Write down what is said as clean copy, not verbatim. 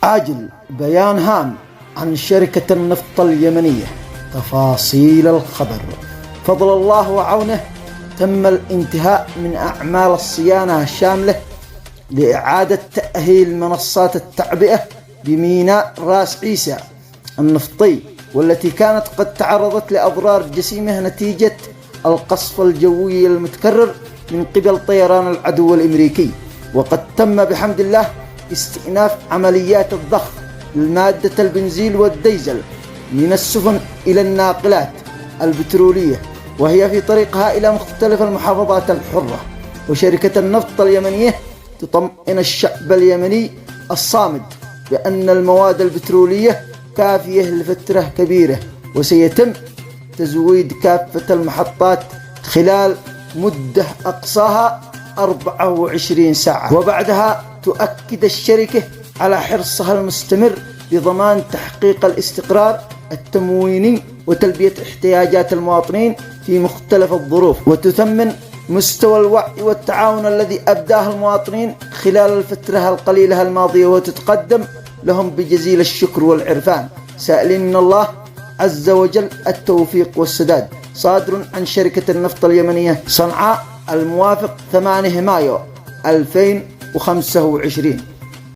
عاجل بيان هام عن شركة النفط اليمنية. تفاصيل الخبر. فضل الله وعونه، تم الانتهاء من أعمال الصيانة الشاملة لإعادة تأهيل منصات التعبئة بميناء راس عيسى النفطي، والتي كانت قد تعرضت لأضرار جسيمة نتيجة القصف الجوي المتكرر من قبل طيران العدو الأمريكي. وقد تم بحمد الله استئناف عمليات الضخ للمادة البنزين والديزل من السفن إلى الناقلات البترولية، وهي في طريقها إلى مختلف المحافظات الحرة. وشركة النفط اليمنية تطمئن الشعب اليمني الصامد بأن المواد البترولية كافية لفترة كبيرة، وسيتم تزويد كافة المحطات خلال مدة أقصاها 24 ساعة. وبعدها تؤكد الشركة على حرصها المستمر بضمان تحقيق الاستقرار التمويني وتلبية احتياجات المواطنين في مختلف الظروف، وتثمن مستوى الوعي والتعاون الذي أبداه المواطنين خلال الفترة القليلة الماضية، وتتقدم لهم بجزيل الشكر والعرفان، سائلين من الله عز وجل التوفيق والسداد. صادر عن شركة النفط اليمنية صنعاء الموافق 8 مايو 2025.